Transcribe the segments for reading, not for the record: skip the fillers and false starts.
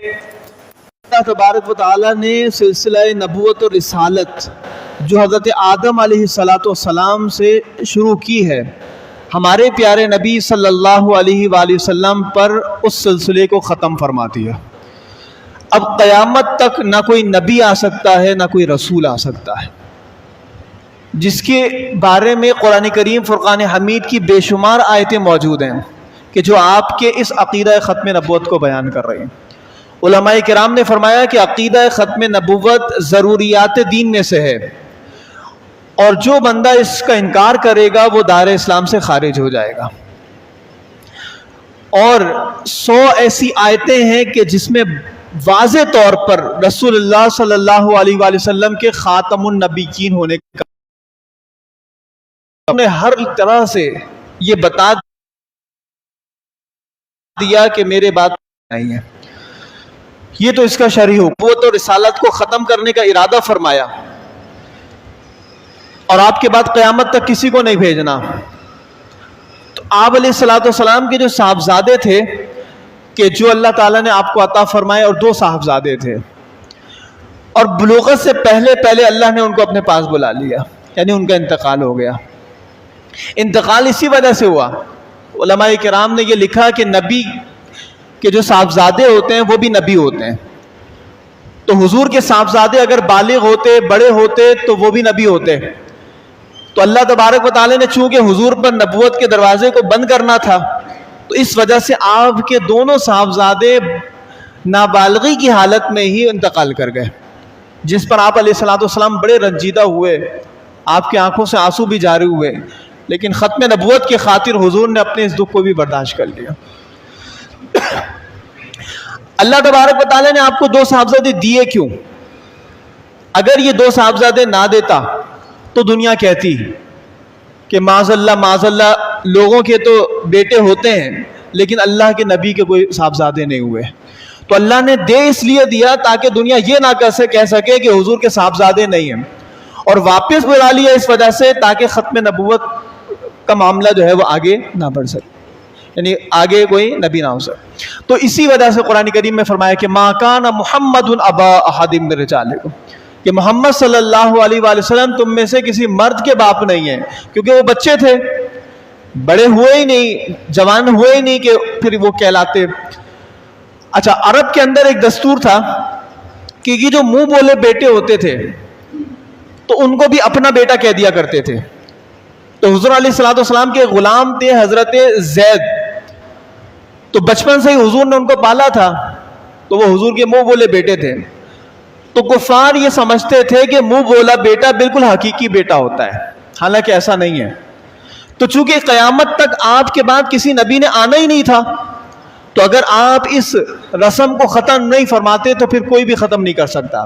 اللہ تبارک و تعالیٰ نے سلسلہ نبوت اور رسالت جو حضرت آدم علیہ السلام سے شروع کی ہے، ہمارے پیارے نبی صلی اللہ علیہ وآلہ وسلم پر اس سلسلے کو ختم فرماتی ہے۔ اب قیامت تک نہ کوئی نبی آ سکتا ہے نہ کوئی رسول آ سکتا ہے، جس کے بارے میں قرآن کریم فرقان حمید کی بے شمار آیتیں موجود ہیں کہ جو آپ کے اس عقیدہ ختم نبوت کو بیان کر رہے ہیں۔ علماء کرام نے فرمایا کہ عقیدہ ختم نبوت ضروریات دین میں سے ہے، اور جو بندہ اس کا انکار کرے گا وہ دار اسلام سے خارج ہو جائے گا۔ اور 100 ایسی آیتیں ہیں کہ جس میں واضح طور پر رسول اللہ صلی اللہ علیہ وآلہ وسلم کے خاتم النبیین ہونے کا نے ہر طرح سے یہ بتا دیا کہ میرے بات نہیں ہے۔ یہ تو اس کا شرعی حکم، وہ تو رسالت کو ختم کرنے کا ارادہ فرمایا اور آپ کے بعد قیامت تک کسی کو نہیں بھیجنا۔ تو آپ علیہ السلام کے جو صاحبزادے تھے کہ جو اللہ تعالیٰ نے آپ کو عطا فرمائے، اور 2 صاحبزادے تھے، اور بلوغت سے پہلے اللہ نے ان کو اپنے پاس بلا لیا، یعنی ان کا انتقال ہو گیا۔ انتقال اسی وجہ سے ہوا، علماء کرام نے یہ لکھا کہ نبی کے جو صاحبزادے ہوتے ہیں وہ بھی نبی ہوتے ہیں، تو حضور کے صاحبزادے اگر بالغ ہوتے، بڑے ہوتے، تو وہ بھی نبی ہوتے۔ تو اللہ تبارک و تعالی نے چونکہ حضور پر نبوت کے دروازے کو بند کرنا تھا، تو اس وجہ سے آپ کے دونوں صاحبزادے نابالغی کی حالت میں ہی انتقال کر گئے، جس پر آپ علیہ السلام بڑے رنجیدہ ہوئے، آپ کی آنکھوں سے آنسو بھی جاری ہوئے، لیکن ختم نبوت کی خاطر حضور نے اپنے اس دکھ کو بھی برداشت کر لیا۔ اللہ تبارک و تعالی نے آپ کو 2 صاحبزادے دیے کیوں؟ اگر یہ 2 صاحبزادے نہ دیتا تو دنیا کہتی کہ معاذ اللہ لوگوں کے تو بیٹے ہوتے ہیں لیکن اللہ کے نبی کے کوئی صاحبزادے نہیں ہوئے۔ تو اللہ نے دے اس لیے دیا تاکہ دنیا یہ نہ کہہ سکے کہ حضور کے صاحبزادے نہیں ہیں، اور واپس بلا لیا اس وجہ سے تاکہ ختم نبوت کا معاملہ جو ہے وہ آگے نہ بڑھ سکے، یعنی آگے کوئی نبی نہ ہو سکے۔ تو اسی وجہ سے قرآن کریم میں فرمایا کہ ما کان محمد ابا احد من رجالکم، کہ محمد صلی اللہ علیہ وآلہ وسلم تم میں سے کسی مرد کے باپ نہیں ہیں، کیونکہ وہ بچے تھے، بڑے ہوئے ہی نہیں، جوان ہوئے ہی نہیں کہ پھر وہ کہلاتے۔ اچھا، عرب کے اندر ایک دستور تھا کہ یہ جو منہ بولے بیٹے ہوتے تھے تو ان کو بھی اپنا بیٹا کہہ دیا کرتے تھے۔ تو حضور علیہ السلام کے غلام تھے حضرت زید، تو بچپن سے ہی حضور نے ان کو پالا تھا، تو وہ حضور کے منہ بولے بیٹے تھے۔ تو کفار یہ سمجھتے تھے کہ منہ بولا بیٹا بالکل حقیقی بیٹا ہوتا ہے، حالانکہ ایسا نہیں ہے۔ تو چونکہ قیامت تک آپ کے بعد کسی نبی نے آنا ہی نہیں تھا، تو اگر آپ اس رسم کو ختم نہیں فرماتے تو پھر کوئی بھی ختم نہیں کر سکتا۔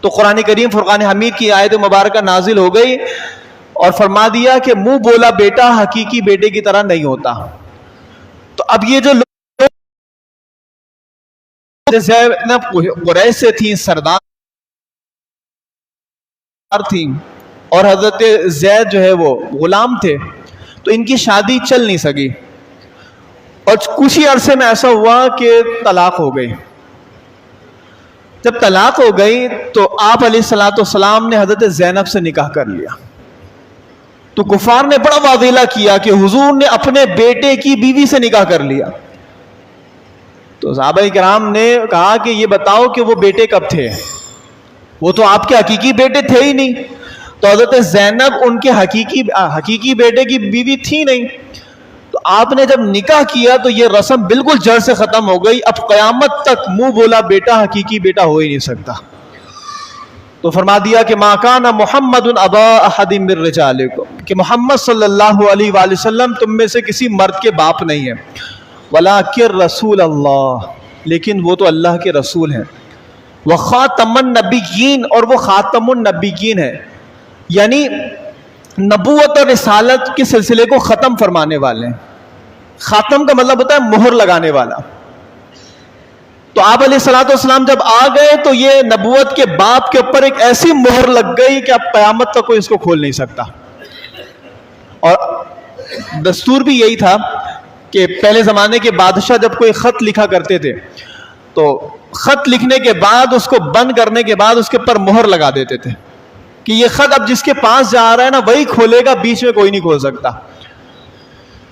تو قرآن کریم فرقان حمید کی آیت مبارکہ نازل ہو گئی اور فرما دیا کہ منہ بولا بیٹا حقیقی بیٹے کی طرح نہیں ہوتا۔ تو اب یہ جو لوگ قریش سے تھیں، سردار تھیں، اور حضرت زید جو ہے وہ غلام تھے، تو ان کی شادی چل نہیں سکی، اور کچھ ہی عرصے میں ایسا ہوا کہ طلاق ہو گئی۔ جب طلاق ہو گئی تو آپ علیہ السلام نے حضرت زینب سے نکاح کر لیا۔ تو کفار نے بڑا واویلا کیا کہ حضور نے اپنے بیٹے کی بیوی سے نکاح کر لیا۔ تو صحابہ کرام نے کہا کہ یہ بتاؤ کہ وہ بیٹے کب تھے؟ وہ تو آپ کے حقیقی بیٹے تھے ہی نہیں۔ تو حضرت زینب ان کے حقیقی بیٹے کی بیوی تھی نہیں۔ تو آپ نے جب نکاح کیا تو یہ رسم بالکل جڑ سے ختم ہو گئی، اب قیامت تک منہ بولا بیٹا حقیقی بیٹا ہو ہی نہیں سکتا۔ تو فرما دیا کہ ما کان محمد ابا احد من رجالکم، کہ محمد صلی اللہ علیہ وآلہ وسلم تم میں سے کسی مرد کے باپ نہیں ہے، ولکن رسول اللہ، لیکن وہ تو اللہ کے رسول ہیں، وخاتم النبیین، اور وہ خاتم النبیین ہے، یعنی نبوت اور رسالت کے سلسلے کو ختم فرمانے والے ہیں۔ خاتم کا مطلب ہوتا ہے مہر لگانے والا۔ تو آپ علیہ السلام جب آ گئے تو یہ نبوت کے باپ کے اوپر ایک ایسی مہر لگ گئی کہ اب قیامت تک کوئی اس کو کھول نہیں سکتا۔ اور دستور بھی یہی تھا کہ پہلے زمانے کے بادشاہ جب کوئی خط لکھا کرتے تھے تو خط لکھنے کے بعد اس کو بند کرنے کے بعد اس کے پر مہر لگا دیتے تھے کہ یہ خط اب جس کے پاس جا رہا ہے نا وہی کھولے گا, بیچ میں کوئی نہیں کھول سکتا.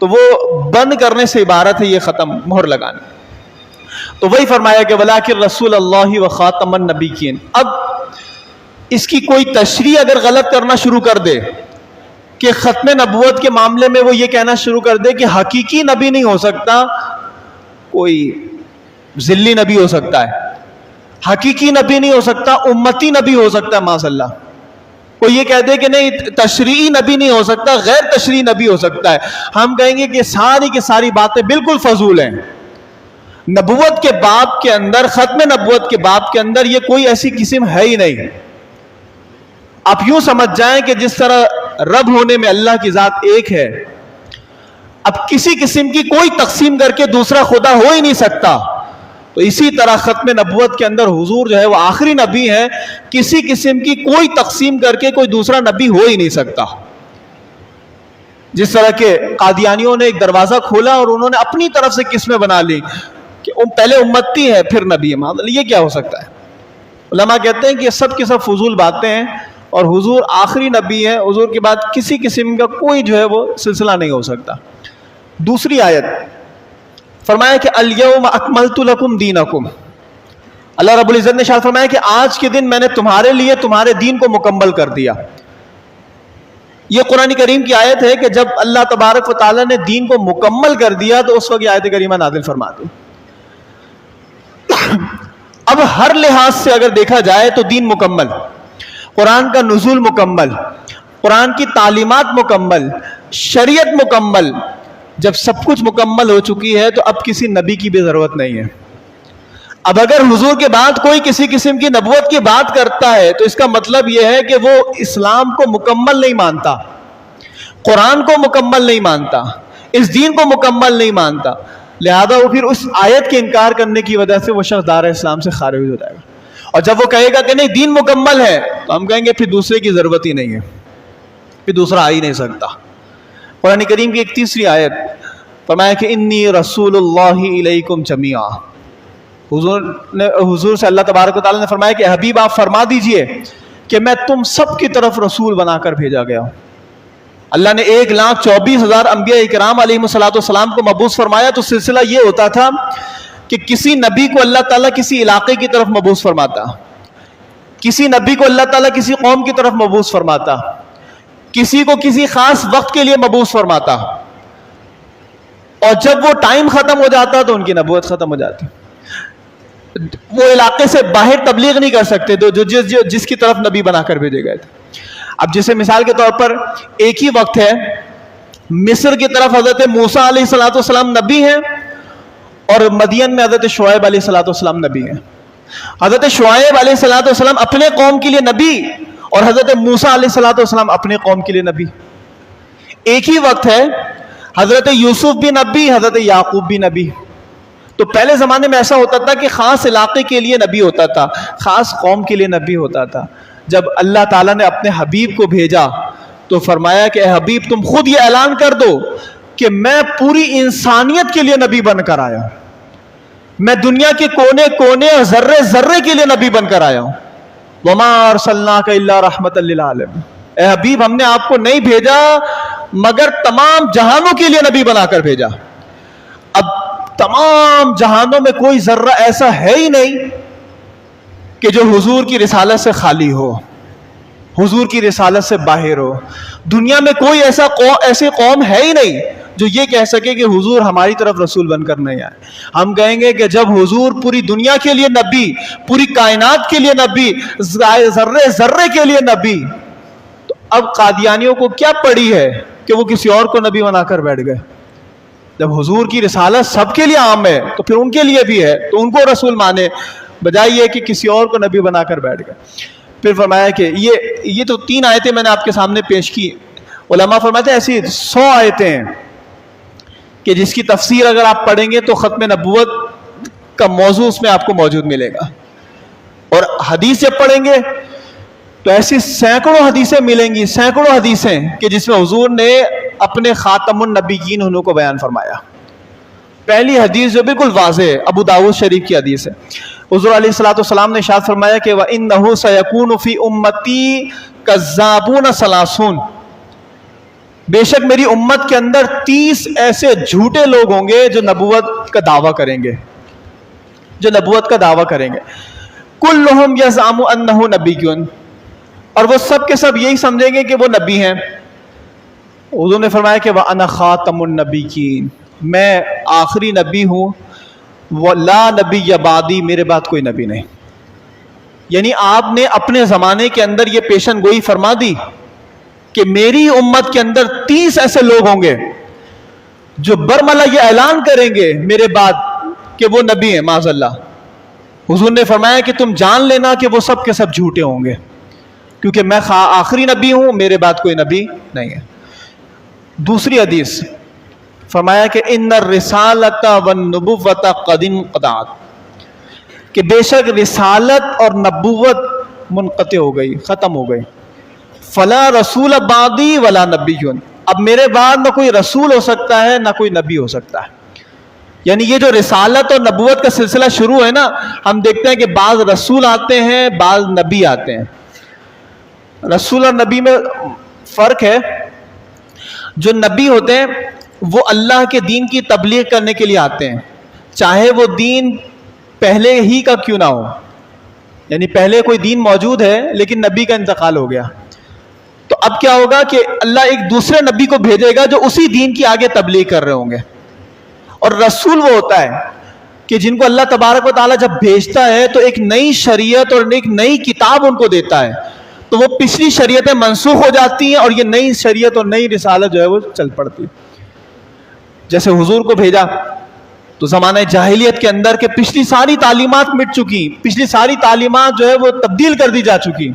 تو وہ بند کرنے سے عبارت ہے یہ ختم, مہر لگانے. تو وہی فرمایا کہ وَلَٰكِن رسول اللہ وخاتم النبیین. اب اس کی کوئی تشریح اگر غلط کرنا شروع کر دے کہ ختم نبوت کے معاملے میں وہ یہ کہنا شروع کر دے کہ حقیقی نبی نہیں ہو سکتا, کوئی ذلی نبی ہو سکتا ہے, حقیقی نبی نہیں ہو سکتا, امتی نبی ہو سکتا ہے معاذ اللہ. کوئی یہ کہہ دے کہ نہیں تشریعی نبی نہیں ہو سکتا, غیر تشریعی نبی ہو سکتا ہے. ہم کہیں گے کہ ساری کی ساری باتیں بالکل فضول ہیں. نبوت کے باب کے اندر, ختم نبوت کے باب کے اندر یہ کوئی ایسی قسم ہے ہی نہیں. آپ یوں سمجھ جائیں کہ جس طرح رب ہونے میں اللہ کی ذات ایک ہے, اب کسی قسم کی کوئی تقسیم کر کے دوسرا خدا ہو ہی نہیں سکتا. تو اسی طرح ختم نبوت کے اندر حضور جو ہے وہ آخری نبی ہے, کسی قسم کی کوئی تقسیم کر کے کوئی دوسرا نبی ہو ہی نہیں سکتا. جس طرح کہ قادیانیوں نے ایک دروازہ کھولا اور انہوں نے اپنی طرف سے قسمیں بنا لی کہ پہلے امتی ہے پھر نبی ہے. یہ کیا ہو سکتا ہے؟ علماء کہتے ہیں کہ یہ سب کی سب فضول باتیں ہیں, اور حضور آخری نبی ہے, حضور کے بعد کسی قسم کا کوئی جو ہے وہ سلسلہ نہیں ہو سکتا. دوسری آیت فرمایا کہ الیوم اکملت لکم دینکم. اللہ رب العزت نے ارشاد فرمایا کہ آج کے دن میں نے تمہارے لیے تمہارے دین کو مکمل کر دیا. یہ قرآن کریم کی آیت ہے کہ جب اللہ تبارک و تعالیٰ نے دین کو مکمل کر دیا تو اس وقت یہ آیت کریمہ نازل فرما دی. اب ہر لحاظ سے اگر دیکھا جائے تو دین مکمل, قرآن کا نزول مکمل, قرآن کی تعلیمات مکمل, شریعت مکمل. جب سب کچھ مکمل ہو چکی ہے تو اب کسی نبی کی بھی ضرورت نہیں ہے. اب اگر حضور کے بعد کوئی کسی قسم کی نبوت کی بات کرتا ہے تو اس کا مطلب یہ ہے کہ وہ اسلام کو مکمل نہیں مانتا, قرآن کو مکمل نہیں مانتا, اس دین کو مکمل نہیں مانتا. لہذا وہ پھر اس آیت کے انکار کرنے کی وجہ سے وہ شخص دار اسلام سے خارج ہو جائے گا. اور جب وہ کہے گا کہ نہیں دین مکمل ہے تو ہم کہیں گے پھر دوسرے کی ضرورت ہی نہیں ہے, پھر دوسرا آ ہی نہیں سکتا. قرآن کریم کی ایک تیسری آیت فرمایا کہ انی رسول اللہ الیکم جمیعا. حضور سے اللہ تبارک و تعالیٰ نے فرمایا کہ حبیب آپ فرما دیجئے کہ میں تم سب کی طرف رسول بنا کر بھیجا گیا ہوں. اللہ نے 1,24,000 انبیاء اکرام علیہ السلام کو مبعوث فرمایا تو سلسلہ یہ ہوتا تھا کہ کسی نبی کو اللہ تعالیٰ کسی علاقے کی طرف مبعوث فرماتا, کسی نبی کو اللہ تعالیٰ کسی قوم کی طرف مبعوث فرماتا, کسی کو کسی خاص وقت کے لیے مبعوث فرماتا, اور جب وہ ٹائم ختم ہو جاتا تو ان کی نبوت ختم ہو جاتی. وہ علاقے سے باہر تبلیغ نہیں کر سکتے جس کی طرف نبی بنا کر بھیجے گئے تھے. اب جیسے مثال کے طور پر ایک ہی وقت ہے, مصر کی طرف حضرت موسیٰ علیہ السلام نبی ہیں اور مدین میں حضرت شعیب علیہ السلام نبی ہیں. حضرت شعیب علیہ السلام اپنے قوم کے لیے نبی اور حضرت موسیٰ علیہ السلام اپنے قوم کے لیے نبی. ایک ہی وقت ہے, حضرت یوسف بھی نبی, حضرت یعقوب بھی نبی. تو پہلے زمانے میں ایسا ہوتا تھا کہ خاص علاقے کے لیے نبی ہوتا تھا, خاص قوم کے لیے نبی ہوتا تھا. جب اللہ تعالیٰ نے اپنے حبیب کو بھیجا تو فرمایا کہ اے حبیب تم خود یہ اعلان کر دو کہ میں پوری انسانیت کے لیے نبی بن کر آیا ہوں, میں دنیا کے کونے کونے اور ذرے ذرے کے لیے نبی بن کر آیا ہوں. وما ارسلناک الا رحمۃ للعالمین. اے حبیب ہم نے آپ کو نہیں بھیجا مگر تمام جہانوں کے لیے نبی بنا کر بھیجا. اب تمام جہانوں میں کوئی ذرہ ایسا ہے ہی نہیں کہ جو حضور کی رسالت سے خالی ہو, حضور کی رسالت سے باہر ہو. دنیا میں کوئی ایسی قوم ہے ہی نہیں جو یہ کہہ سکے کہ حضور ہماری طرف رسول بن کر نہیں آئے. ہم کہیں گے کہ جب حضور پوری دنیا کے لیے نبی, پوری کائنات کے لیے نبی, ذرے ذرے کے لیے نبی, تو اب قادیانیوں کو کیا پڑی ہے کہ وہ کسی اور کو نبی بنا کر بیٹھ گئے؟ جب حضور کی رسالت سب کے لیے عام ہے تو پھر ان کے لیے بھی ہے, تو ان کو رسول مانے, بجائے یہ کہ کسی اور کو نبی بنا کر بیٹھ گئے. پھر فرمایا کہ یہ تو 3 آیتیں میں نے آپ کے سامنے پیش کی. علماء فرماتے ہیں ایسی 100 آیتیں ہیں کہ جس کی تفسیر اگر آپ پڑھیں گے تو ختم نبوت کا موضوع اس میں آپ کو موجود ملے گا. اور حدیث جب پڑھیں گے تو ایسی سینکڑوں حدیثیں ملیں گی, سینکڑوں حدیثیں کہ جس میں حضور نے اپنے خاتم النبیین ہونے کو بیان فرمایا. پہلی حدیث جو بالکل واضح ہے، ابو داؤد شریف کی حدیث ہے، حضور علیہ الصلوۃ والسلام نے ارشاد فرمایا کہ وَإِنَّهُ سَيَكُونُ فِي أُمَّتِي كَذَّابُونَ ثَلَاثُونَ، بے شک میری امت کے اندر 30 ایسے جھوٹے لوگ ہوں گے جو نبوت کا دعویٰ کریں گے، جو نبوت کا دعویٰ کریں گے، کلہم یزعم انہ نبی، اور وہ سب کے سب یہی سمجھیں گے کہ وہ نبی ہیں۔ حضور نے فرمایا کہ وَأَنَا خَاتَمُ النَّبِيِّينَ، میں آخری نبی ہوں، وَلَا نَبِيَّ بَعْدِي، میرے بعد کوئی نبی نہیں۔ یعنی آپ نے اپنے زمانے کے اندر یہ پیشن گوئی فرما دی کہ میری امت کے اندر 30 ایسے لوگ ہوں گے جو برملا یہ اعلان کریں گے میرے بعد کہ وہ نبی ہیں، معاذ اللہ۔ حضور نے فرمایا کہ تم جان لینا کہ وہ سب کے سب جھوٹے ہوں گے، کیونکہ میں آخری نبی ہوں، میرے بعد کوئی نبی نہیں ہے۔ دوسری حدیث فرمایا کہ ان الرسالۃ والنبوۃ قد انقطعت، کہ بے شک رسالت اور نبوت منقطع ہو گئی، ختم ہو گئی۔ فلا رسول بعدی ولا نبی، اب میرے بعد نہ کوئی رسول ہو سکتا ہے نہ کوئی نبی ہو سکتا ہے۔ یعنی یہ جو رسالت اور نبوت کا سلسلہ شروع ہے نا، ہم دیکھتے ہیں کہ بعض رسول آتے ہیں، بعض نبی آتے ہیں۔ رسول اور نبی میں فرق ہے۔ جو نبی ہوتے ہیں وہ اللہ کے دین کی تبلیغ کرنے کے لیے آتے ہیں، چاہے وہ دین پہلے ہی کا کیوں نہ ہو، یعنی پہلے کوئی دین موجود ہے لیکن نبی کا انتقال ہو گیا، تو اب کیا ہوگا کہ اللہ ایک دوسرے نبی کو بھیجے گا جو اسی دین کی آگے تبلیغ کر رہے ہوں گے۔ اور رسول وہ ہوتا ہے کہ جن کو اللہ تبارک و تعالیٰ جب بھیجتا ہے تو ایک نئی شریعت اور ایک نئی کتاب ان کو دیتا ہے، تو وہ پچھلی شریعتیں منسوخ ہو جاتی ہیں اور یہ نئی شریعت اور نئی رسالت جو ہے وہ چل پڑتی ہے۔ جیسے حضور کو بھیجا تو زمانہ جاہلیت کے اندر کہ پچھلی ساری تعلیمات مٹ چکی، پچھلی ساری تعلیمات جو ہے وہ تبدیل کر دی جا چکی،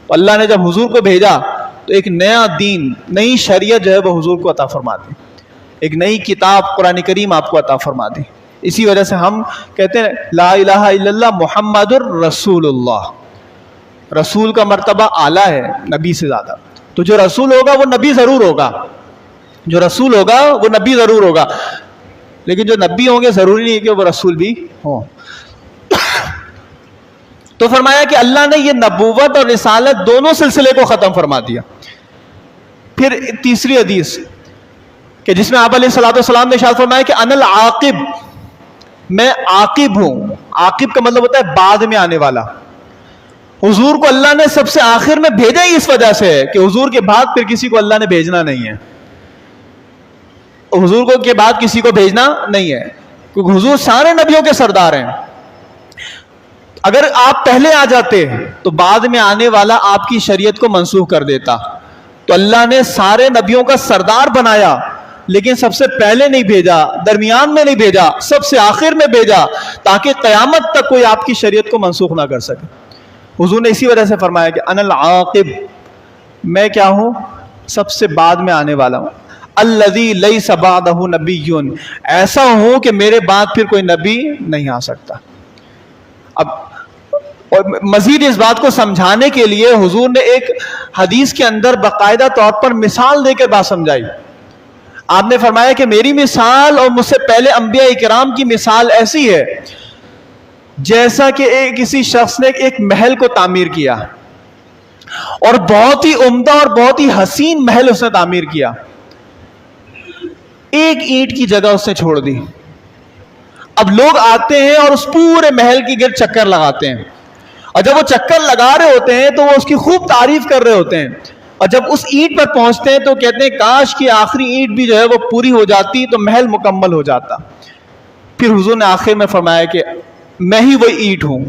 اللہ نے جب حضور کو بھیجا تو ایک نیا دین، نئی شریعت جو ہے وہ حضور کو عطا فرما دی، ایک نئی کتاب قرآن کریم آپ کو عطا فرما دی۔ اسی وجہ سے ہم کہتے ہیں لا الہ الا اللہ محمد الرسول اللہ، رسول کا مرتبہ اعلیٰ ہے نبی سے زیادہ۔ تو جو رسول ہوگا وہ نبی ضرور ہوگا، جو رسول ہوگا وہ نبی ضرور ہوگا، لیکن جو نبی ہوں گے ضروری نہیں کہ وہ رسول بھی ہوں۔ تو فرمایا کہ اللہ نے یہ نبوت اور رسالت دونوں سلسلے کو ختم فرما دیا۔ پھر تیسری حدیث کہ جس میں آپ علیہ الصلوۃ والسلام نے ارشاد فرمایا کہ انا العاقب، میں عاقب ہوں۔ عاقب کا مطلب ہوتا ہے بعد میں آنے والا۔ حضور کو اللہ نے سب سے آخر میں بھیجا ہی اس وجہ سے ہے کہ حضور کے بعد پھر کسی کو اللہ نے بھیجنا نہیں ہے، حضور کو کے بعد کسی کو بھیجنا نہیں ہے، کیونکہ حضور سارے نبیوں کے سردار ہیں۔ اگر آپ پہلے آ جاتے تو بعد میں آنے والا آپ کی شریعت کو منسوخ کر دیتا، تو اللہ نے سارے نبیوں کا سردار بنایا لیکن سب سے پہلے نہیں بھیجا، درمیان میں نہیں بھیجا، سب سے آخر میں بھیجا، تاکہ قیامت تک کوئی آپ کی شریعت کو منسوخ نہ کر سکے۔ حضور نے اسی وجہ سے فرمایا کہ انا العاقب، میں کیا ہوں؟ سب سے بعد میں آنے والا ہوں۔ الذی لیس بعدہ نبی، ایسا ہوں کہ میرے بعد پھر کوئی نبی نہیں آ سکتا۔ اب اور مزید اس بات کو سمجھانے کے لیے حضور نے ایک حدیث کے اندر باقاعدہ طور پر مثال دے کے بات سمجھائی۔ آپ نے فرمایا کہ میری مثال اور مجھ سے پہلے انبیاء اکرام کی مثال ایسی ہے جیسا کہ کسی شخص نے ایک محل کو تعمیر کیا، اور بہت ہی عمدہ اور بہت ہی حسین محل اس نے تعمیر کیا، ایک اینٹ کی جگہ اس نے چھوڑ دی۔ اب لوگ آتے ہیں اور اس پورے محل کی گرد چکر لگاتے ہیں، اور جب وہ چکر لگا رہے ہوتے ہیں تو وہ اس کی خوب تعریف کر رہے ہوتے ہیں، اور جب اس اینٹ پر پہنچتے ہیں تو کہتے ہیں کاش کی آخری اینٹ بھی جو ہے وہ پوری ہو جاتی تو محل مکمل ہو جاتا۔ پھر حضور نے آخر میں فرمایا کہ میں ہی وہ اینٹ ہوں،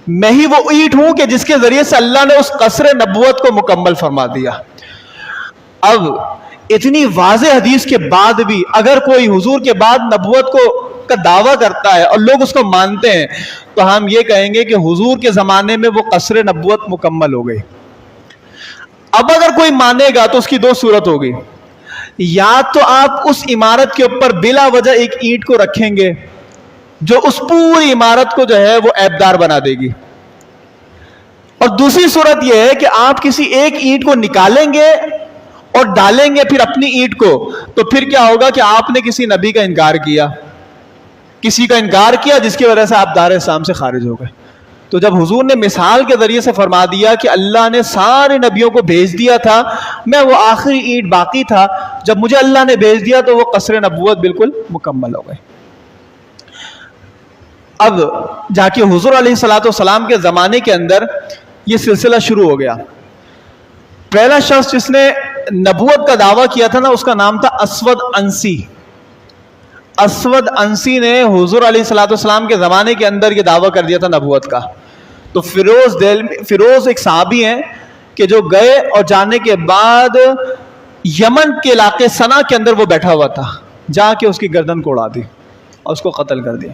میں ہی وہ اینٹ ہوں کہ جس کے ذریعے سے اللہ نے اس قصر نبوت کو مکمل فرما دیا۔ اب اتنی واضح حدیث کے بعد بھی اگر کوئی حضور کے بعد نبوت کا دعویٰ کرتا ہے اور لوگ اس کو مانتے ہیں تو ہم یہ کہیں گے کہ حضور کے زمانے میں وہ قصر نبوت مکمل ہو گئی۔ اب اگر کوئی مانے گا تو اس کی دو صورت ہوگی، یا تو آپ اس عمارت کے اوپر بلا وجہ ایک اینٹ کو رکھیں گے جو اس پوری عمارت کو جو ہے وہ عیبدار بنا دے گی، اور دوسری صورت یہ ہے کہ آپ کسی ایک اینٹ کو نکالیں گے اور ڈالیں گے پھر اپنی اینٹ کو، تو پھر کیا ہوگا کہ آپ نے کسی نبی کا انکار کیا، کسی کا انکار کیا جس کی وجہ سے آپ دار اسلام سے خارج ہو گئے۔ تو جب حضور نے مثال کے ذریعے سے فرما دیا کہ اللہ نے سارے نبیوں کو بھیج دیا تھا، میں وہ آخری اینٹ باقی تھا، جب مجھے اللہ نے بھیج دیا تو وہ قصر نبوت بالکل مکمل ہو گئے۔ اب جا کے حضور علیہ الصلوۃ والسلام کے زمانے کے اندر یہ سلسلہ شروع ہو گیا۔ پہلا شخص جس نے نبوت کا دعویٰ کیا تھا نا، اس کا نام تھا اسود انسی۔ اسود انسی نے حضور علیہ الصلوۃ والسلام کے زمانے کے اندر یہ دعویٰ کر دیا تھا نبوت کا۔ تو فیروز ایک صحابی ہیں کہ جو گئے اور جانے کے بعد یمن کے علاقے سنا کے اندر وہ بیٹھا ہوا تھا، جا کے اس کی گردن کو اڑا دی اور اس کو قتل کر دیا۔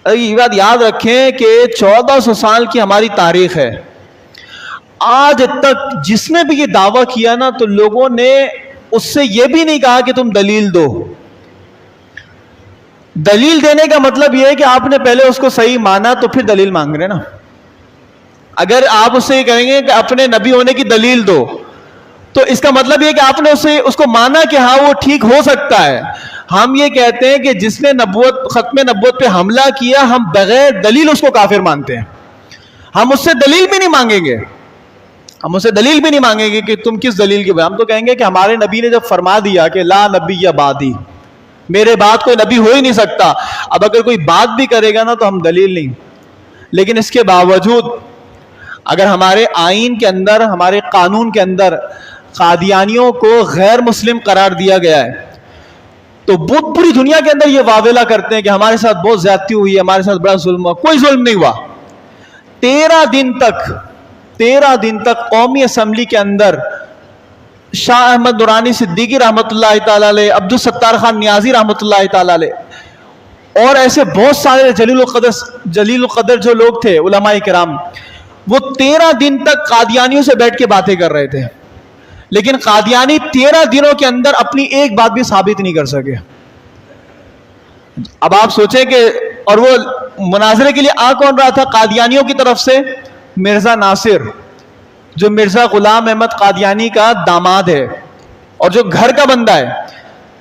یہ بات یاد رکھیں کہ 1400 سال کی ہماری تاریخ ہے، آج تک جس نے بھی یہ دعویٰ کیا نا تو لوگوں نے اس سے یہ بھی نہیں کہا کہ تم دلیل دو۔ دلیل دینے کا مطلب یہ ہے کہ آپ نے پہلے اس کو صحیح مانا تو پھر دلیل مانگ رہے نا۔ اگر آپ اس سے یہ کہیں گے کہ اپنے نبی ہونے کی دلیل دو، تو اس کا مطلب یہ کہ آپ نے اس کو مانا کہ ہاں وہ ٹھیک ہو سکتا ہے۔ ہم یہ کہتے ہیں کہ جس نے ختم نبوت پہ حملہ کیا، ہم بغیر دلیل اس کو کافر مانتے ہیں، ہم اس سے دلیل بھی نہیں مانگیں گے، ہم اسے دلیل بھی نہیں مانگیں گے کہ تم کس دلیل کی بات۔ ہم تو کہیں گے کہ ہمارے نبی نے جب فرما دیا کہ لا نبی یا بعدی، میرے بعد کوئی نبی ہو ہی نہیں سکتا، اب اگر کوئی بات بھی کرے گا نا تو ہم دلیل نہیں۔ لیکن اس کے باوجود اگر ہمارے آئین کے اندر، ہمارے قانون کے اندر قادیانیوں کو غیر مسلم قرار دیا گیا ہے، تو بہت پوری دنیا کے اندر یہ واویلا کرتے ہیں کہ ہمارے ساتھ بہت زیادتی ہوئی ہے، ہمارے ساتھ بڑا ظلم ہوا۔ کوئی ظلم نہیں ہوا۔ 13 دن تک قومی اسمبلی کے اندر شاہ احمد نورانی صدیقی رحمۃ اللہ تعالی علیہ، عبدالستار خان نیازی رحمۃ اللہ تعالی علیہ، اور ایسے بہت سارے جلیل القدر جو لوگ تھے علماء کرام، وہ 13 دن تک قادیانیوں سے بیٹھ کے باتیں کر رہے تھے، لیکن قادیانی 13 دنوں کے اندر اپنی ایک بات بھی ثابت نہیں کر سکے۔ اب آپ سوچیں کہ، اور وہ مناظرے کے لیے آ کون رہا تھا قادیانیوں کی طرف سے؟ مرزا ناصر، جو مرزا غلام احمد قادیانی کا داماد ہے اور جو گھر کا بندہ ہے،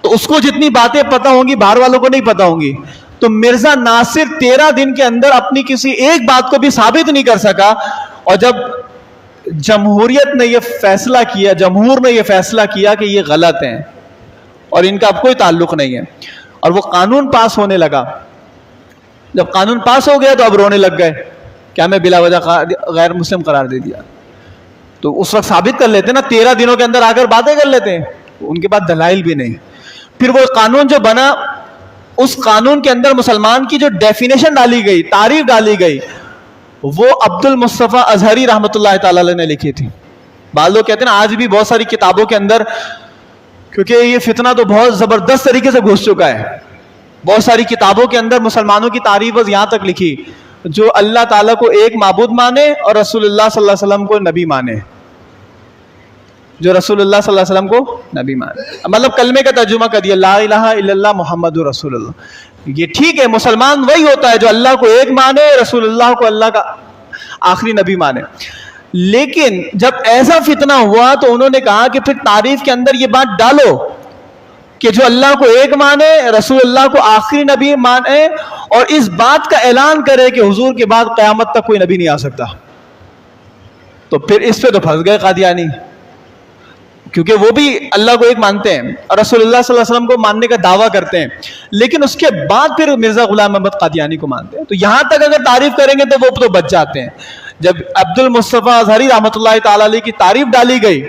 تو اس کو جتنی باتیں پتہ ہوں گی باہر والوں کو نہیں پتہ ہوں گی۔ تو مرزا ناصر 13 دن کے اندر اپنی کسی ایک بات کو بھی ثابت نہیں کر سکا، اور جب جمہور نے یہ فیصلہ کیا کہ یہ غلط ہیں اور ان کا اب کوئی تعلق نہیں ہے، اور وہ قانون پاس ہونے لگا، جب قانون پاس ہو گیا تو اب رونے لگ گئے کہ ہمیں بلا وجہ غیر مسلم قرار دے دیا۔ تو اس وقت ثابت کر لیتے نا، 13 دنوں کے اندر آ کر باتیں کر لیتے ہیں، ان کے پاس دلائل بھی نہیں۔ پھر وہ قانون جو بنا، اس قانون کے اندر مسلمان کی جو ڈیفینیشن ڈالی گئی، تعریف ڈالی گئی، وہ عبد المصطفیٰ اظہری رحمۃ اللہ تعالی علیہ نے لکھی تھی۔ بعض لوگ کہتے ہیں نا آج بھی بہت ساری کتابوں کے اندر، کیونکہ یہ فتنہ تو بہت زبردست طریقے سے گھس چکا ہے، بہت ساری کتابوں کے اندر مسلمانوں کی تعریف یہاں تک لکھی جو اللہ تعالیٰ کو ایک معبود مانے اور رسول اللہ صلی اللہ علیہ وسلم کو نبی مانے، جو رسول اللہ صلی اللہ علیہ وسلم کو نبی مانے، مطلب کلمے کا ترجمہ کر دیا، لا الہ الا اللہ محمد رسول اللہ۔ یہ ٹھیک ہے، مسلمان وہی ہوتا ہے جو اللہ کو ایک مانے، رسول اللہ کو اللہ کا آخری نبی مانے۔ لیکن جب ایسا فتنہ ہوا تو انہوں نے کہا کہ پھر تعریف کے اندر یہ بات ڈالو کہ جو اللہ کو ایک مانے، رسول اللہ کو آخری نبی مانے، اور اس بات کا اعلان کرے کہ حضور کے بعد قیامت تک کوئی نبی نہیں آ سکتا۔ تو پھر اس پہ تو پھنس گئے قادیانی، کیونکہ وہ بھی اللہ کو ایک مانتے ہیں اور رسول اللہ صلی اللہ علیہ وسلم کو ماننے کا دعویٰ کرتے ہیں، لیکن اس کے بعد پھر مرزا غلام احمد قادیانی کو مانتے ہیں۔ تو یہاں تک اگر تعریف کریں گے تو وہ تو بچ جاتے ہیں۔ جب عبد المصطفیٰ اظہری رحمۃ اللہ تعالی علیہ کی تعریف ڈالی گئی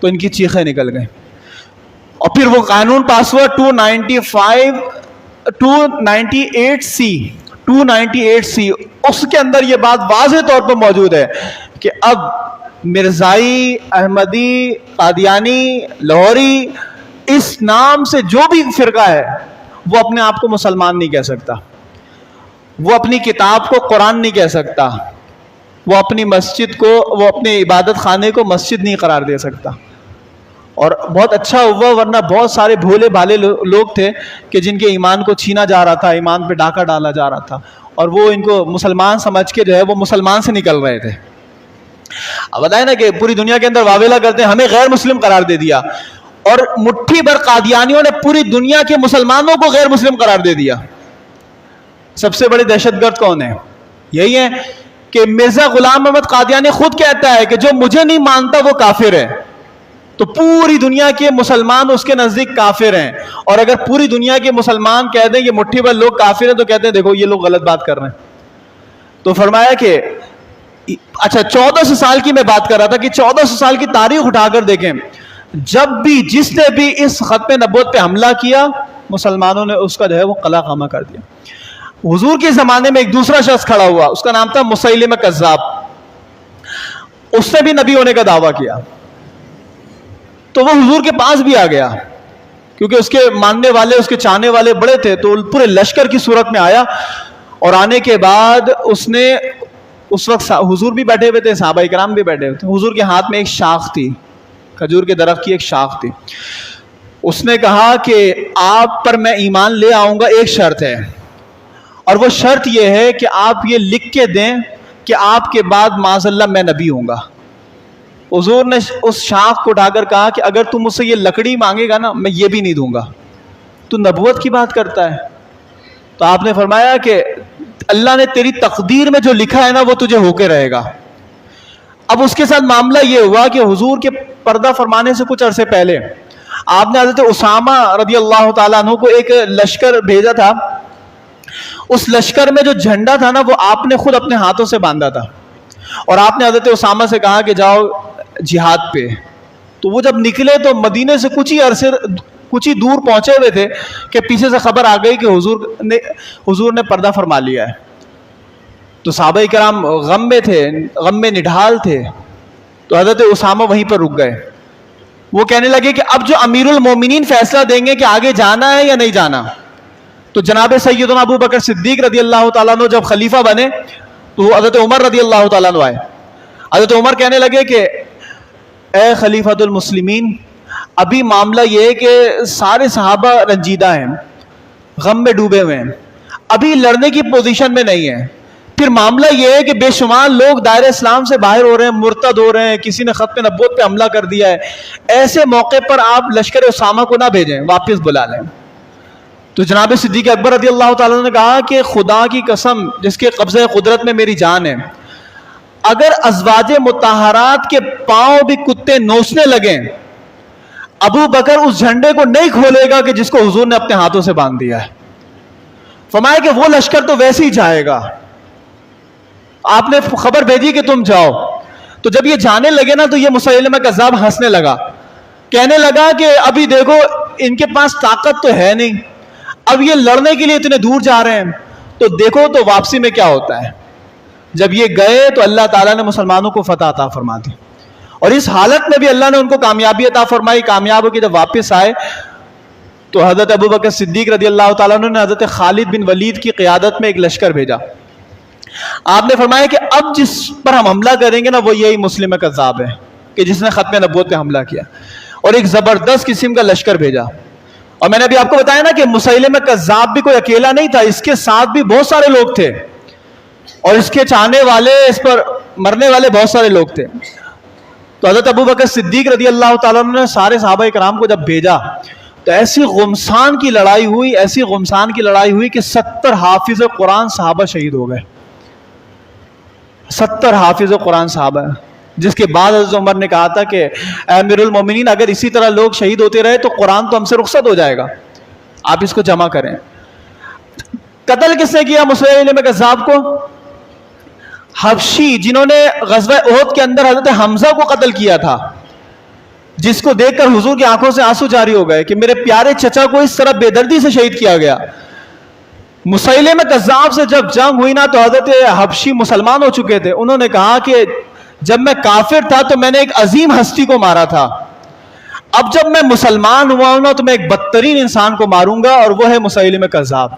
تو ان کی چیخیں نکل گئیں، اور پھر وہ قانون پاس ہوا 298C۔ اس کے اندر یہ بات واضح طور پر موجود ہے کہ اب مرزائی، احمدی، قادیانی، لاہوری، اس نام سے جو بھی فرقہ ہے وہ اپنے آپ کو مسلمان نہیں کہہ سکتا، وہ اپنی کتاب کو قرآن نہیں کہہ سکتا، وہ اپنی مسجد کو، وہ اپنے عبادت خانے کو مسجد نہیں قرار دے سکتا۔ اور بہت اچھا ہوا، ورنہ بہت سارے بھولے بھالے لوگ تھے کہ جن کے ایمان کو چھینا جا رہا تھا، ایمان پہ ڈاکہ ڈالا جا رہا تھا، اور وہ ان کو مسلمان سمجھ کے جو ہے وہ مسلمان سے نکل رہے تھے۔ اب بتائیں نا کہ پوری دنیا کے اندر واویلا کرتے ہیں ہمیں غیر مسلم قرار دے دیا، اور مٹھی بھر قادیانیوں نے پوری دنیا کے مسلمانوں کو غیر مسلم قرار دے دیا۔ سب سے بڑے دہشت گرد کون ہیں؟ یہی ہے کہ مرزا غلام محمد قادیانی خود کہتا ہے کہ جو مجھے نہیں مانتا وہ کافر ہے، تو پوری دنیا کے مسلمان اس کے نزدیک کافر ہیں، اور اگر پوری دنیا کے مسلمان کہہ دیں کہ مٹھی بھر لوگ کافر ہیں تو کہتے ہیں دیکھو یہ لوگ غلط بات کر رہے ہیں۔ تو فرمایا کہ اچھا 1400 سال کی میں بات کر رہا تھا کہ 1400 سال کی تاریخ اٹھا کر دیکھیں، جب بھی جس نے بھی اس ختم نبوت پہ حملہ کیا مسلمانوں نے اس کا جو ہے وہ قلع خامہ کر دیا۔ حضور کے زمانے میں ایک دوسرا شخص کھڑا ہوا، اس کا نام تھا مسیلمہ کذاب، اس نے بھی نبی ہونے کا دعویٰ کیا، تو وہ حضور کے پاس بھی آ گیا کیونکہ اس کے ماننے والے اس کے چاہنے والے بڑے تھے، تو پورے لشکر کی صورت میں آیا، اور آنے کے بعد اس نے اس وقت حضور بھی بیٹھے ہوئے تھے، صحابہ کرام بھی بیٹھے ہوئے تھے، حضور کے ہاتھ میں ایک شاخ تھی، کھجور کے درخت کی ایک شاخ تھی۔ اس نے کہا کہ آپ پر میں ایمان لے آؤں گا، ایک شرط ہے، اور وہ شرط یہ ہے کہ آپ یہ لکھ کے دیں کہ آپ کے بعد معاذ اللہ میں نبی ہوں گا۔ حضور نے اس شاخ کو اٹھا کر کہا کہ اگر تم مجھ سے یہ لکڑی مانگے گا نا میں یہ بھی نہیں دوں گا، تو نبوت کی بات کرتا ہے۔ تو آپ نے فرمایا کہ اللہ نے تیری تقدیر میں جو لکھا ہے نا وہ تجھے ہو کے رہے گا۔ اب اس کے ساتھ معاملہ یہ ہوا کہ حضور کے پردہ فرمانے سے کچھ عرصے پہلے آپ نے حضرت اسامہ رضی اللہ تعالیٰ عنہ کو ایک لشکر بھیجا تھا، اس لشکر میں جو جھنڈا تھا نا وہ آپ نے خود اپنے ہاتھوں سے باندھا تھا، اور آپ نے حضرت اسامہ سے کہا کہ جاؤ جہاد پہ۔ تو وہ جب نکلے تو مدینے سے کچھ ہی دور پہنچے ہوئے تھے کہ پیچھے سے خبر آ گئی کہ حضور نے پردہ فرما لیا ہے۔ تو صحابہ کرام غم میں تھے، غم میں نڈھال تھے، تو حضرت اسامہ وہیں پر رک گئے۔ وہ کہنے لگے کہ اب جو امیر المومنین فیصلہ دیں گے کہ آگے جانا ہے یا نہیں جانا۔ تو جناب سیدنا ابو بکر صدیق رضی اللہ تعالیٰ عنہ جب خلیفہ بنے تو حضرت عمر رضی اللہ تعالیٰ عنہ آئے۔ حضرت عمر کہنے لگے کہ اے خلیفۃ المسلمین، ابھی معاملہ یہ ہے کہ سارے صحابہ رنجیدہ ہیں، غم میں ڈوبے ہوئے ہیں، ابھی لڑنے کی پوزیشن میں نہیں ہیں، پھر معاملہ یہ ہے کہ بے شمار لوگ دائرہ اسلام سے باہر ہو رہے ہیں، مرتد ہو رہے ہیں، کسی نے ختم نبوت پہ حملہ کر دیا ہے، ایسے موقع پر آپ لشکر اسامہ کو نہ بھیجیں، واپس بلا لیں۔ تو جناب صدیق اکبر رضی اللہ تعالیٰ نے کہا کہ خدا کی قسم جس کے قبضہ قدرت میں میری جان ہے، اگر ازواج مطہرات کے پاؤں بھی کتے نوچنے لگیں ابو بکر اس جھنڈے کو نہیں کھولے گا کہ جس کو حضور نے اپنے ہاتھوں سے باندھ دیا ہے۔ فرمایا کہ وہ لشکر تو ویسے ہی جائے گا، آپ نے خبر بھیجی کہ تم جاؤ۔ تو جب یہ جانے لگے نا تو یہ مسیلمہ کذاب ہنسنے لگا، کہنے لگا کہ ابھی دیکھو ان کے پاس طاقت تو ہے نہیں، اب یہ لڑنے کے لیے اتنے دور جا رہے ہیں، تو دیکھو تو واپسی میں کیا ہوتا ہے۔ جب یہ گئے تو اللہ تعالیٰ نے مسلمانوں کو فتح عطا فرما دی، اور اس حالت میں بھی اللہ نے ان کو کامیابی عطا فرمائی۔ کامیاب ہو کے جب واپس آئے تو حضرت ابو بکر صدیق رضی اللہ تعالیٰ عنہ نے حضرت خالد بن ولید کی قیادت میں ایک لشکر بھیجا۔ آپ نے فرمایا کہ اب جس پر ہم حملہ کریں گے نا وہ یہی مسلمہ کذاب ہے کہ جس نے ختم نبوت پہ حملہ کیا، اور ایک زبردست قسم کا لشکر بھیجا۔ اور میں نے ابھی آپ کو بتایا نا کہ مسیلمہ کذاب بھی کوئی اکیلا نہیں تھا، اس کے ساتھ بھی بہت سارے لوگ تھے، اور اس کے چاہنے والے، اس پر مرنے والے بہت سارے لوگ تھے۔ تو حضرت ابو بکر صدیق رضی اللہ تعالیٰ عنہ نے سارے صحابہ کرام کو جب بھیجا تو ایسی غمسان کی لڑائی ہوئی کہ 70 حافظ قرآن صحابہ شہید ہو گئے۔ 70 حافظ قرآن صحابہ، جس کے بعد حضرت عمر نے کہا تھا کہ امیر المومنین اگر اسی طرح لوگ شہید ہوتے رہے تو قرآن تو ہم سے رخصت ہو جائے گا، آپ اس کو جمع کریں۔ قتل کس نے کیا مسیلمہ کذاب کو؟ حبشی، جنہوں نے غزوہ احد کے اندر حضرت حمزہ کو قتل کیا تھا، جس کو دیکھ کر حضور کی آنکھوں سے آنسو جاری ہو گئے کہ میرے پیارے چچا کو اس طرح بے دردی سے شہید کیا گیا۔ مسیلمہ کذاب سے جب جنگ ہوئی نا تو حضرت حبشی مسلمان ہو چکے تھے، انہوں نے کہا کہ جب میں کافر تھا تو میں نے ایک عظیم ہستی کو مارا تھا، اب جب میں مسلمان ہوا ہوں نا تو میں ایک بدترین انسان کو ماروں گا، اور وہ ہے مسیلمہ کذاب۔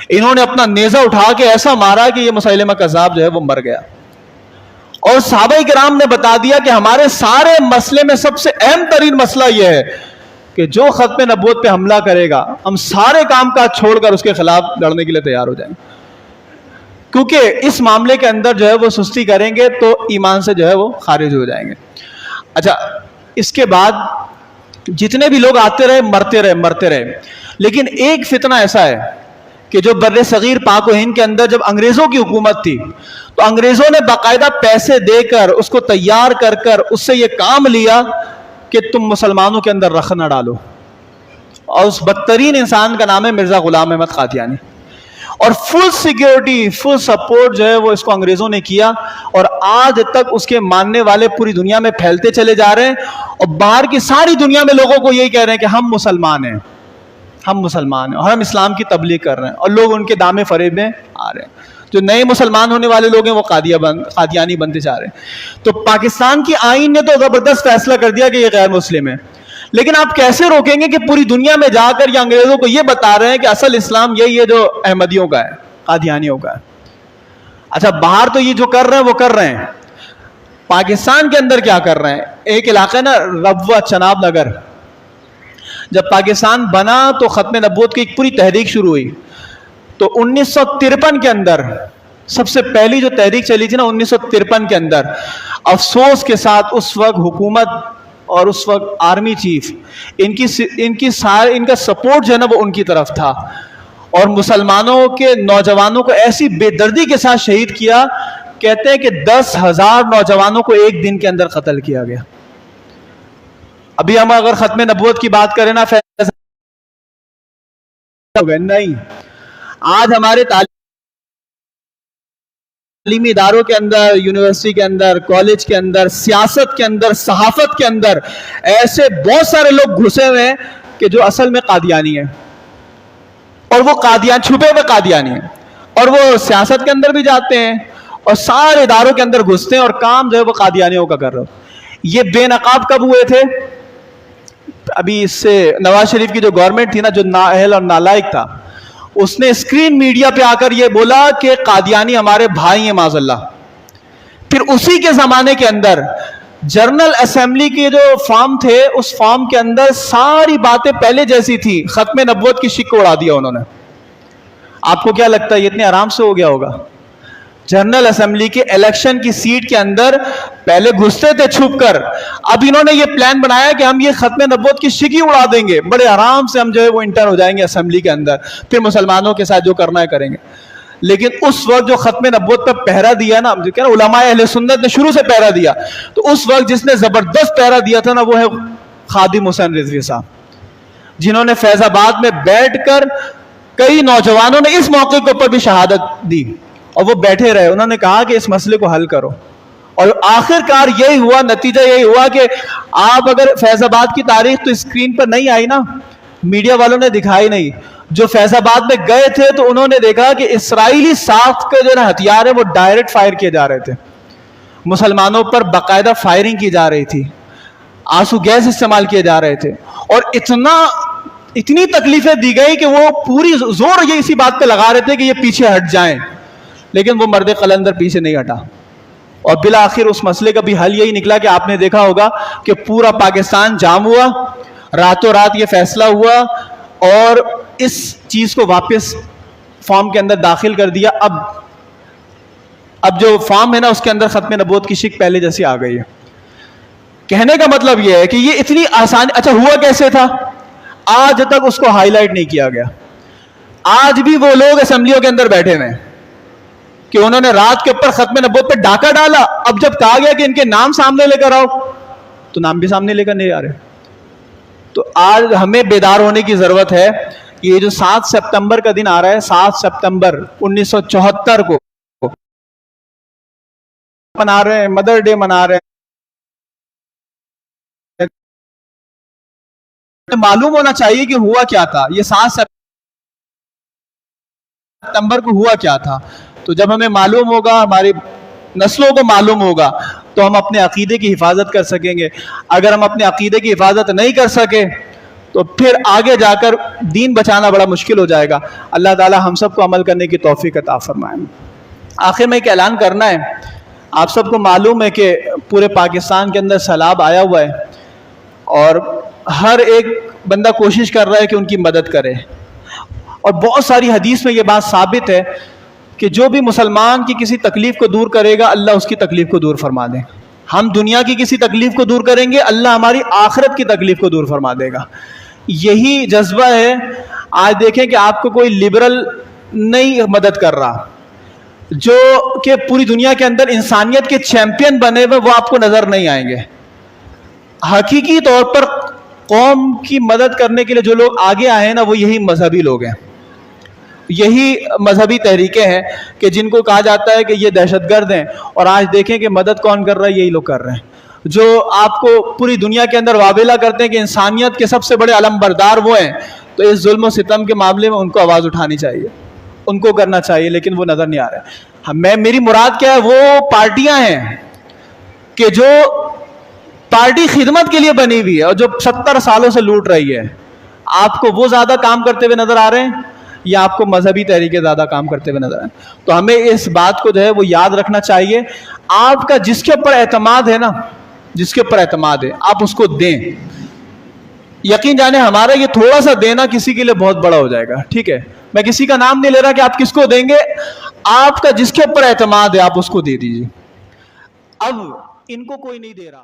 انہوں نے اپنا نیزہ اٹھا کے ایسا مارا کہ یہ مسیلمہ کذاب جو ہے وہ مر گیا۔ اور صحابہ کرام نے بتا دیا کہ ہمارے سارے مسئلے میں سب سے اہم ترین مسئلہ یہ ہے کہ جو ختم نبوت پہ حملہ کرے گا ہم سارے کام کاج چھوڑ کر اس کے خلاف لڑنے کے لیے تیار ہو جائیں گے، کیونکہ اس معاملے کے اندر جو ہے وہ سستی کریں گے تو ایمان سے جو ہے وہ خارج ہو جائیں گے. اچھا اس کے بعد جتنے بھی لوگ آتے رہے مرتے رہے, لیکن ایک فتنہ ایسا ہے کہ جو بر صغیر پاک و ہند کے اندر جب انگریزوں کی حکومت تھی تو انگریزوں نے باقاعدہ پیسے دے کر اس کو تیار کر کر اس سے یہ کام لیا کہ تم مسلمانوں کے اندر رخ نہ ڈالو, اور اس بدترین انسان کا نام ہے مرزا غلام احمد قادیانی, اور فل سیکیورٹی فل سپورٹ جو ہے وہ اس کو انگریزوں نے کیا, اور آج تک اس کے ماننے والے پوری دنیا میں پھیلتے چلے جا رہے ہیں, اور باہر کی ساری دنیا میں لوگوں کو یہی کہہ رہے ہیں کہ ہم مسلمان ہیں اور ہم اسلام کی تبلیغ کر رہے ہیں, اور لوگ ان کے دامے فریب میں آ رہے ہیں. جو نئے مسلمان ہونے والے لوگ ہیں وہ قادیانی بنتے جا رہے ہیں. تو پاکستان کی آئین نے تو زبردست فیصلہ کر دیا کہ یہ غیر مسلم ہے, لیکن آپ کیسے روکیں گے کہ پوری دنیا میں جا کر یہ انگریزوں کو یہ بتا رہے ہیں کہ اصل اسلام یہی ہے جو احمدیوں کا ہے, قادیانیوں کا ہے. اچھا باہر تو یہ جو کر رہے ہیں وہ کر رہے ہیں, پاکستان کے اندر کیا کر رہے ہیں؟ ایک علاقہ نا ربوہ چناب نگر, جب پاکستان بنا تو ختم نبوت کی ایک پوری تحریک شروع ہوئی. تو 1953 کے اندر سب سے پہلی جو تحریک چلی تھی نا 1953 کے اندر, افسوس کے ساتھ اس وقت حکومت اور اس وقت آرمی چیف ان کا سپورٹ جو ہے نا وہ ان کی طرف تھا, اور مسلمانوں کے نوجوانوں کو ایسی بے دردی کے ساتھ شہید کیا, کہتے ہیں کہ 10,000 نوجوانوں کو ایک دن کے اندر قتل کیا گیا. ابھی ہم اگر ختم نبوت کی بات کریں نا نہیں, آج ہمارے تعلیمی اداروں کے اندر, یونیورسٹی کے اندر, کالج کے اندر, سیاست کے اندر, صحافت کے اندر ایسے بہت سارے لوگ گھسے ہوئے ہیں کہ جو اصل میں قادیانی ہیں, اور وہ چھپے ہوئے قادیانی ہیں, اور وہ سیاست کے اندر بھی جاتے ہیں اور سارے اداروں کے اندر گھستے ہیں, اور کام جو ہے وہ قادیانیوں کا کر رہے ہو. یہ بے نقاب کب ہوئے تھے؟ ابھی اس سے نواز شریف کی جو گورنمنٹ تھی نا, جو نااہل اور نالائق تھا, اس نے اسکرین میڈیا پہ آ کر یہ بولا کہ قادیانی ہمارے بھائی ہیں معاذ اللہ. پھر اسی کے زمانے کے اندر جنرل اسمبلی کے جو فارم تھے اس فارم کے اندر ساری باتیں پہلے جیسی تھی, ختم نبوت کی شک کو اڑا دیا انہوں نے. آپ کو کیا لگتا ہے یہ اتنے آرام سے ہو گیا ہوگا؟ جنرل اسمبلی کے الیکشن کی سیٹ کے اندر پہلے گھستے تھے چھپ کر, اب انہوں نے یہ پلان بنایا کہ ہم یہ ختم نبوت کی شکی اڑا دیں گے, بڑے آرام سے ہم جو ہے وہ انٹر ہو جائیں گے اسمبلی کے اندر, پھر مسلمانوں کے ساتھ جو کرنا ہے کریں گے. لیکن اس وقت جو ختم نبوت پر پہرا دیا نا, جو کہ علماء اہل سنت نے شروع سے پہرا دیا, تو اس وقت جس نے زبردست پہرا دیا تھا نا وہ ہے خادم حسین رضوی صاحب, جنہوں نے فیض آباد میں بیٹھ کر کئی نوجوانوں نے اس موقع کے اوپر بھی شہادت دی, اور وہ بیٹھے رہے. انہوں نے کہا کہ اس مسئلے کو حل کرو, اور آخر کار یہی ہوا, نتیجہ یہی ہوا کہ آپ اگر فیض آباد کی تاریخ تو اسکرین پر نہیں آئی نا, میڈیا والوں نے دکھائی نہیں. جو فیض آباد میں گئے تھے تو انہوں نے دیکھا کہ اسرائیلی ساخت کے جو ہتھیار ہیں وہ ڈائریکٹ فائر کیے جا رہے تھے, مسلمانوں پر باقاعدہ فائرنگ کی جا رہی تھی, آنسو گیس استعمال کیے جا رہے تھے, اور اتنی تکلیفیں دی گئی کہ وہ پوری زور یہ اسی بات پہ لگا رہے تھے کہ یہ پیچھے ہٹ جائیں, لیکن وہ مرد قلندر پیچھے نہیں ہٹا. اور بالآخر اس مسئلے کا بھی حل یہی نکلا کہ آپ نے دیکھا ہوگا کہ پورا پاکستان جام ہوا, راتوں رات یہ فیصلہ ہوا, اور اس چیز کو واپس فارم کے اندر داخل کر دیا. اب جو فارم ہے نا اس کے اندر ختم نبوت کی شک پہلے جیسی آ گئی ہے. کہنے کا مطلب یہ ہے کہ یہ اتنی آسان. اچھا ہوا کیسے تھا؟ آج تک اس کو ہائی لائٹ نہیں کیا گیا. آج بھی وہ لوگ اسمبلیوں کے اندر بیٹھے ہوئے ہیں کہ انہوں نے رات کے اوپر ختم نبوت پہ ڈاکہ ڈالا, اب جب کہا گیا کہ ان کے نام سامنے لے کر آؤ تو نام بھی سامنے لے کر نہیں آ رہے. تو آج ہمیں بیدار ہونے کی ضرورت ہے. یہ جو 7 سپتمبر کا دن آ رہا ہے, 7 سپتمبر 1974 کو منا رہے ہیں, مدر ڈے منا رہے ہیں, معلوم ہونا چاہیے کہ ہوا کیا تھا. یہ 7 ستمبر کو ہوا کیا تھا. تو جب ہمیں معلوم ہوگا, ہماری نسلوں کو معلوم ہوگا, تو ہم اپنے عقیدے کی حفاظت کر سکیں گے. اگر ہم اپنے عقیدے کی حفاظت نہیں کر سکے تو پھر آگے جا کر دین بچانا بڑا مشکل ہو جائے گا. اللہ تعالی ہم سب کو عمل کرنے کی توفیق عطا فرمائے. آخر میں ایک اعلان کرنا ہے. آپ سب کو معلوم ہے کہ پورے پاکستان کے اندر سیلاب آیا ہوا ہے, اور ہر ایک بندہ کوشش کر رہا ہے کہ ان کی مدد کرے, اور بہت ساری حدیث میں یہ بات ثابت ہے کہ جو بھی مسلمان کی کسی تکلیف کو دور کرے گا اللہ اس کی تکلیف کو دور فرما دے. ہم دنیا کی کسی تکلیف کو دور کریں گے اللہ ہماری آخرت کی تکلیف کو دور فرما دے گا. یہی جذبہ ہے. آج دیکھیں کہ آپ کو کوئی لبرل نہیں مدد کر رہا, جو کہ پوری دنیا کے اندر انسانیت کے چیمپئن بنے ہوئے وہ آپ کو نظر نہیں آئیں گے. حقیقی طور پر قوم کی مدد کرنے کے لیے جو لوگ آگے آئے ہیں نا وہ یہی مذہبی لوگ ہیں, یہی مذہبی تحریکیں ہیں کہ جن کو کہا جاتا ہے کہ یہ دہشت گرد ہیں. اور آج دیکھیں کہ مدد کون کر رہا ہے, یہی لوگ کر رہے ہیں جو آپ کو پوری دنیا کے اندر وابلہ کرتے ہیں کہ انسانیت کے سب سے بڑے علم بردار وہ ہیں. تو اس ظلم و ستم کے معاملے میں ان کو آواز اٹھانی چاہیے, ان کو کرنا چاہیے, لیکن وہ نظر نہیں آ رہے. میری مراد کیا ہے, وہ پارٹیاں ہیں کہ جو پارٹی خدمت کے لیے بنی ہوئی ہے اور جو 70 سالوں سے لوٹ رہی ہے. آپ کو وہ زیادہ کام کرتے ہوئے نظر آ رہے ہیں یا آپ کو مذہبی تحریکیں زیادہ کام کرتے ہوئے نظر آ رہے ہیں؟ تو ہمیں اس بات کو جو ہے وہ یاد رکھنا چاہیے. آپ کا جس کے اوپر اعتماد ہے نا, جس کے اوپر اعتماد ہے آپ اس کو دیں. یقین جانے ہمارا یہ تھوڑا سا دینا کسی کے لیے بہت بڑا ہو جائے گا. ٹھیک ہے, میں کسی کا نام نہیں لے رہا کہ آپ کس کو دیں گے, آپ کا جس کے اوپر اعتماد ہے آپ اس کو دے دیجیے. اب ان کو کوئی نہیں دے رہا.